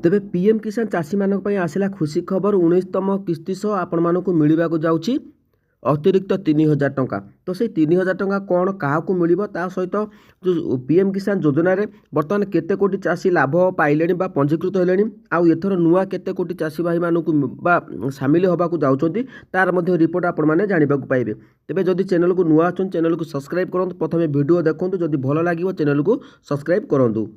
तेबे पीएम किसान चाषी मानक पई आसिला खुशी खबर 19तम किस्ती सह आपण मानकु मिलिबाकु जाउची अतिरिक्त 3000 टंका। तो से 3000 टंका कौन क्या मिल ता सहित जो पीएम किसान योजना रे बर्तमान केते कोटी चाषी लाभ पाइले बा पंजीकृत होले आउ एथर नुआ केते कोटी चाषी भाई मानकु बा सामिल होबाकु जाउचंती तार मध्ये रिपोर्ट आपण माने जानिबाकु पाइबे। तेबे जदि चैनल को नुआ अछन चैनल को सब्सक्राइब करंतु, प्रथमे वीडियो देखंतु, जदि भलो लागिवो चैनल को सब्सक्राइब करंतु।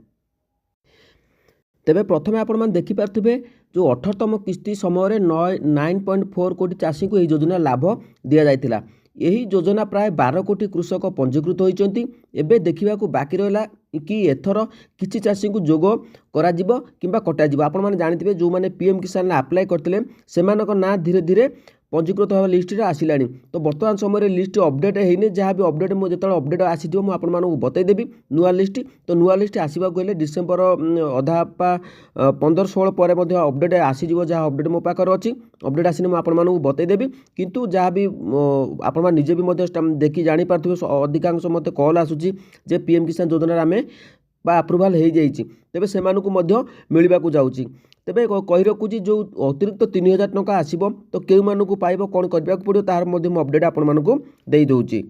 तेबे प्रथमे आपण माने देखि पारथिबे जो 18तम किस्ती समय 9.4 कोटी चाषी को यह योजना लाभ दि जाइथिला। यही योजना प्राय 12 कोटी कृषक पंजीकृत होइचंती। एबे देखिबाकू बाकी रहला कि एथर किछि चाषी को जोग करा जिवो किंबा कटा जिवो। आपण माने जानिथिबे जो माने पीएम किसान अप्लाई करथिले सेमानक ना धीरे धीरे पंजीकृत होगा लिस्ट रे आसिलानी। तो वर्तमान समय लिस्ट अपडेट होइने, जहाँ भी अपडेट मुझे जो अपडेट आसीथिबो मु आपण मानकु बतैदेवी नुआ लिस्ट। तो नुआ लिस्ट आसवा गले डिसेम्बर अधा पा 15-16 पर अपडेट आसीजिवो, जहाँ अपडेट मो पाखर अच्छी अपडेट आसीने मु आपण मानकु बतैदेवी। किंतु जहाँ भी आपण माने निजे भी देखि जानि पारथिबे अधिकांश मते कॉल आसुची जे पीएम किसान योजना आमे बा अप्रूवाल हो जाइए, तेबे सेमानकु मध्य मिलिबाकु जाउची। तेबे कहि रखुची जो अतिरिक्त 3000 टंका आसीबो तो केउ मानकु पाइबो कोन करबाकु पड़ियो तार मध्य मु अपडेट आपण मानकु देई दउची।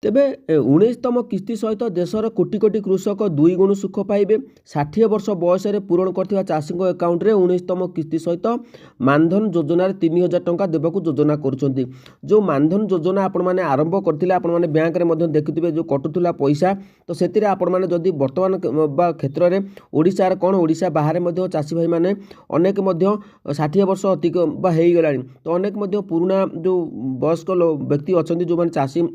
तेबे 19तम किस्ती सहित देशर कोटी कोटी कृषक 2 गुण सुख पाइबे। 60 वर्ष बयस पूरण करथिबा चाषी अकाउंट रे 19तम किस्ती सहित मानधन योजना 3000 टंका देबाकू योजना करुछंती। जो मानधन योजना आपण माने आरंभ करथिले, आपण माने बैंक रे मध्ये देखिथिबे जो कटुथुला पैसा, तो सेतिरे आपण माने जदि वर्तमान बा क्षेत्र रे ओडिसा रे कोन ओडिसा बाहर मध्ये चाषी भाई माने अनेक मध्ये 60 वर्ष अधिक बा हेई गलानी। तो अनेक मध्ये पुराना जो वयस्क व्यक्ति अछंती जो माने चाषी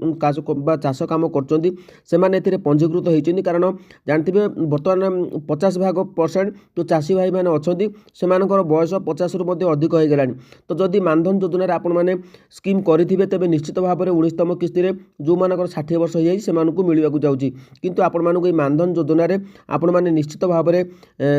चाष काम करछंती सेमाने एथिरे पंजीकृत होइछंती। कारण जानथिबे वर्तमान 50% जो चाषी भाई माने अछंती सेमानकर बयस 50 रु मध्ये अधिक होई गलानी। तो जदि मानधन योजना रे आपण माने स्कीम करिथिबे तेबे निश्चित भाव में 19तम किस्ती रे जो मानकर 60 वर्ष हो जाई सेमानकु मिलिबाकु जाउची। किंतु आपण मानकु मानधन योजना रे आपण माने निश्चित भाव में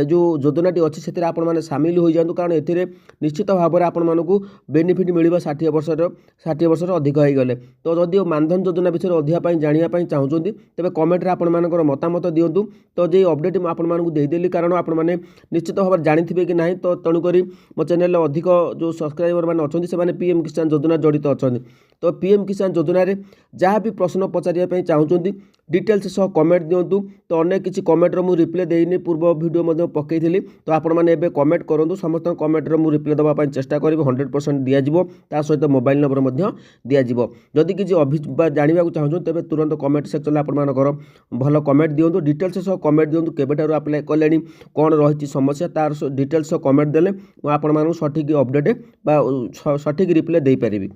जो योजनाटी अछि सेतिरे आपण माने शामिल होई जांतु। कारण एथिरे निश्चित भाव में आपण मानकु बेनिफिट मिलिबा 60 वर्ष अधिक होई गले। तो जदि मानधन योजना विषय अधिका पाई जानिया पाई चाहुचंती तेबे कमेंट रे आपण मानकर मतामत दियंतु। तो जे अपडेट मु आपण मानकु देई देली, कारण आपण माने निश्चित भाव में जानिथिबे कि नाही। तो तणु करी मो चैनल रे अधिक जो सब्सक्राइबर माने अछंती से माने पीएम किसान योजना जड़ित अछंती। तो पीएम किसान योजना रे जहाँ भी प्रश्न पचारिया पाई चाहुचंती डिटेल्स सह कमेंट दियंतु। तो अनेक किछि कमेंट रो मु रिप्लाई देइनी पूर्व वीडियो मध्ये पकेइथिली। तो आपण माने एबे कमेंट करंतु, समस्त कमेंट रो मु रिप्लाई दबा पाई चेष्टा करिबो। 100% दिया जिवो, ता सहित मोबाइल नंबर मध्ये दिया जिवो। जदि किछि जानिबाकु चाहुचो तेबे तुरंत कमेंट सेक्शन रे आपण मानकर भलो कमेंट दियंतु, डिटेल्स सह कमेंट दियंतु। केबेटारु अप्लाई कलेनी, कोन रहिछि समस्या, तार डिटेल्स सह कमेंट देले मु आपण मानकु सठिक अपडेट बा सठिक रिप्लाई देई परिबी।